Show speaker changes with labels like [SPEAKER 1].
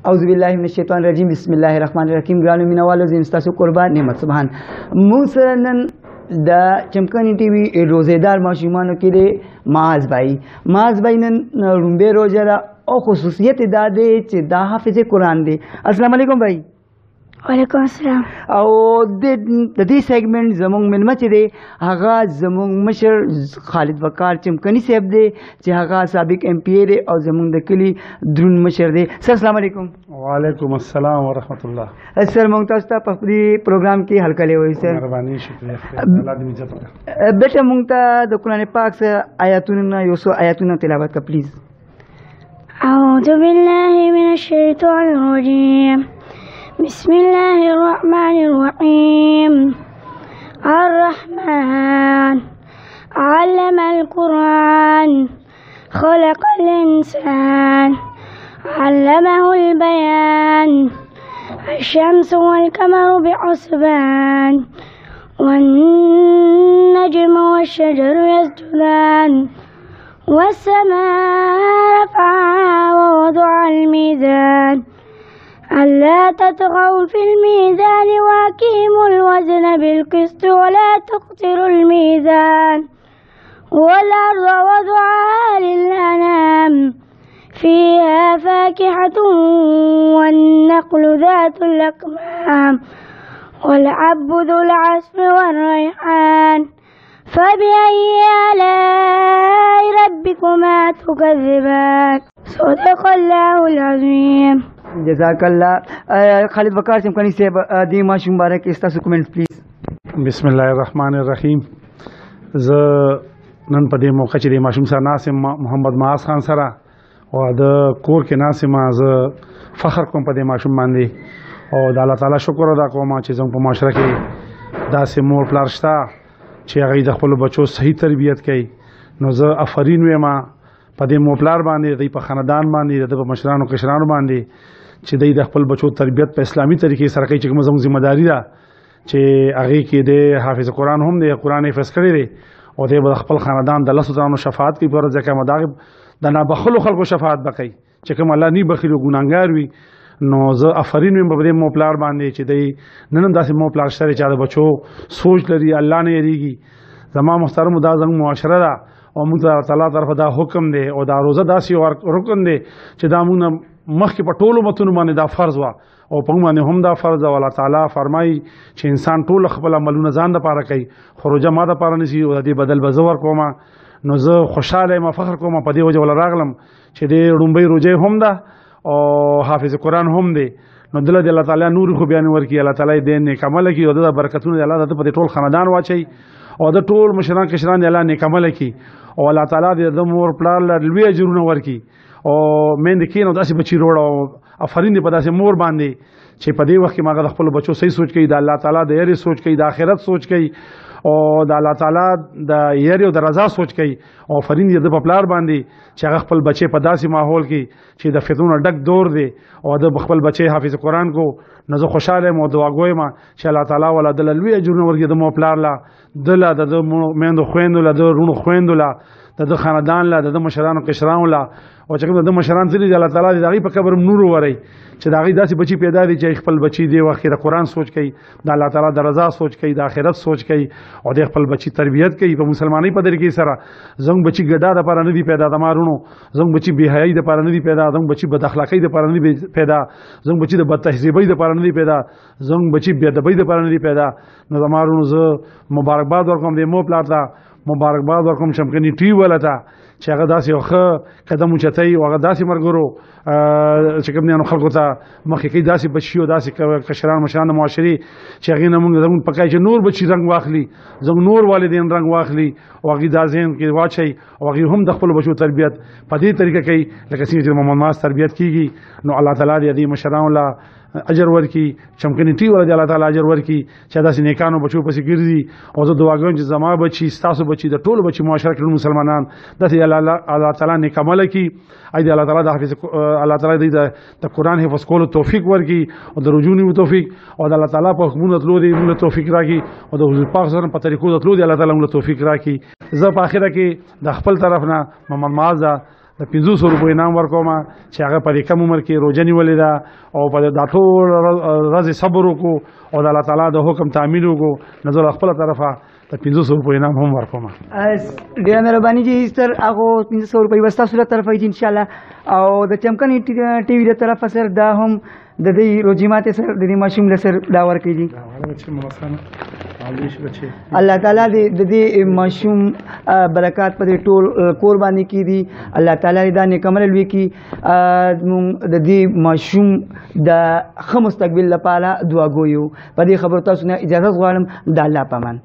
[SPEAKER 1] اعوذ باللہ من الشیطان الرجیم بسم الله الرحمن الرحیم. ګرانو مینوالو زه ستاسو قربان نعمت سبحان. موږ سره نن د چمکني ټي وي روزیدار ماشومانو کې دی معاذ بھائی نن رومبه روزه را او خصوصیت دا دی چې دا حافظ قرآن دی. السلام علیکم بھائی.
[SPEAKER 2] وعلیکم السلام.
[SPEAKER 1] او د دې سیګمنټ زموږ ملمه چې دی هغه زموږ مشر خالد وقار چمکني صاحب دی چې هغه سابق ایم پی دی او زموږ د کلي درون مشر دی. سر السلام علیکم.
[SPEAKER 3] وعلیکم السلام ورحمۃ الله.
[SPEAKER 1] سر موږ تاسو ته په دې پروګرام کې حلقه لیوي سر.
[SPEAKER 3] مهرباني شکریہ. الله دې عزت وکړي.
[SPEAKER 1] بیٹا موږ ته د قرآن پاک څخه آیاتونه یو څو آیاتونه تلاوت کا پلیز.
[SPEAKER 2] اعوذ بالله من الشیطان الرجیم. بسم الله الرحمن الرحيم. الرحمن علم القرآن خلق الإنسان علمه البيان الشمس والقمر بحسبان والنجم والشجر يسجدان والسماء رفعها ووضع الميزان ألا تطغوا في الميزان وأقيموا الوزن بالقسط ولا تخسروا الميزان والأرض وضعها للأنام فيها فاكهة والنخل ذات الأكمام والحب ذو العصف والريحان فبأي آلاء ربكما تكذبان. صدق الله العظيم.
[SPEAKER 1] جزاک الله. خالد وقار چمکني صاحب دې ماشوم باره کې ستاسو کومنټ پلیز.
[SPEAKER 3] بسم الله الرحمن الرحیم. زه نن په دې موقع چې د ماشوم سره ناسم محمد معاذ خان سره او د کور کې ناسم زه فخر کوم په دې ماشوم باندې او د الله تعالی شکر ادا کوم چې زموږ په معاشره کې داسې مور پلار شته چې هغه د خپل بچو صحیح تربیت کوي. نو زه افرین وایم په دې مور پلار باندې د په خاندان باندې د مشرانو کشرانو باندې چې د خپل بچو تربیت په اسلامي طریقې سره کوي چې کوم زموږ ذمہ داری ده چې هغه کې د حافظ قرآن هم دی قرآن حفظ کړی دی او د خپل خاندان د لسو ترانو شفاعت کوي پر ځکه مداغب د نابخلو خلکو شفاعت بکړي چې کوم الله نی بخیل او ګناګار وي. نو زه افرین ویم په دې مو پلار باندې چې د نن داسې مو پلار شته چې د بچو سوچ لري الله نه یریږي. زما محترم دا زموږ معاشره ده او موږ ته تعالی طرف دا حکم دی او دا روزه داسې رکن دی چې دا موږ مخکې په ټولو متونو باندې دا فرض و او په موږ باندې هم دا فرض او الله تعالی فرمایي چې انسان ټول خپل عملونه ځان لپاره کوي خو روزه ما لپاره نشي او د دې بدل به زه ورکوم. نو زه خوشحاله یم فخر کوم په دې وجه ول راغلم چې د لومبۍ روزه هم ده او حافظ قرآن هم دی. نو دله د الله تعالی نور خو بیان ورکي الله تعالی دې نیک عمل کوي او د برکتونو د الله د ټول خاندان واچي او د ټول مشران کشران د الله نیک عمل کوي او الله تعالی د مور پلار لوی اجرونه ورکي او مند کینو داسې بچی روړ او افرین په داسې مور باندې چې په دې وخت کې ماګه خپل بچو صحیح سوچ کوي د الله تعالی د یری سوچ کوي د آخرت سوچ کوي او د الله تعالی د یری او د رضا سوچ کوي او فرین د پپلار باندې چې هغه خپل بچي په داسې ماحول کې چې د فتنو ډک دور دی او د خپل بچي حافظ قرآن کو نو زه خوشاله مو دعا کوم چې الله تعالی ولا د لوی اجرونه ورګي د مو پلار لا دله د میندو خويندو لا د رونو خويندو لا د خاندان لا د مشرانو کشرانو لا او چې د مشران تللی د الله تعالی دغه په قبر نور وري چې دغه داسې بچي پیدا دي چې خپل بچي دی وخت د قرآن سوچ کوي د الله تعالی د رضا سوچ کوي د آخرت سوچ کوي او د خپل بچي تربیت کوي په مسلمانۍ په طریقې سره. زنګ بچي ګډا د پاره نه دی پیدا د مارونو زنګ بچي بهایي د پاره نه دی پیدا زنګ بچي بد اخلاقی د پاره نه دی پیدا زنګ بچي د بد تهذیبۍ د پاره نه دی پیدا زنګ بچي بے ادبۍ د پاره نه دی پیدا. نو د مارونو زه مبارکباد ورکوم د مو پلار ته مبارکباد ورکوم چمکني ټي ولته چې هغه داسې ښه قدم اوچتوي او هغه داسې ملګرو چې کوم نه خلکو ته مخکې کوي داسې بچي او داسې کشران مشران د معاشرې چې هغې نه موږ پکای چې نور بچي رنګ واخلي زموږ نور والدین رنګ واخلي او هغې دا ذهن کې واچوي او هغې هم د خپلو بچو تربیت په دې طریقه کوي لکه څنګه چې محمد معاذ تربیت کېږي. نو الله تعالی دې دې مشرانو له اجر ورکي چمکني ټي ولا الله تعالی اجر ورکي چې داسې نیکانو بچو پسې ګرځي او زه دعا کوم چې زما بچي ستاسو بچي د ټولو بچي معاشره کې مسلمانان داسې الله تعالی نیک عمل کوي اې دې الله تعالی د حافظ الله تعالی د قرآن حفظ کولو توفیق ورکي او د رجوع توفیق او د الله تعالی په حکمونو تلو دې موږ توفیق راکړي او د حضور پاک سره په طریقو تلو دې الله تعالی موږ توفیق راکړي. زه په اخره کې د خپل طرف نه محمد معاذ د 500 روپۍ انعام ورکوم چې هغه په دې کم عمر کې روزه نیولې ده او په دا ټول ورځ صبر وکړو او د الله تعالی د حکم تعمیل وکړو نظر خپل طرفه د 500 روپۍ انعام هم ورکوم.
[SPEAKER 1] ډیره مهرباني جی سر هغه 500 روپۍ وستا سره طرفه ان شاء الله او د چمکن ټي وي د طرفه سر دا هم د دې روجیمات سر د دې ماشوم له سر دا ورکړي دي. الله تعالی د دې ماشوم برکات په ټول قرباني کی دي. الله تعالی دا نیک عمل لوي کی د دې ماشوم د ښه مستقبل لپاره دعا کوو. په دې خبرو تاسو نه اجازه غواړم د الله پامان.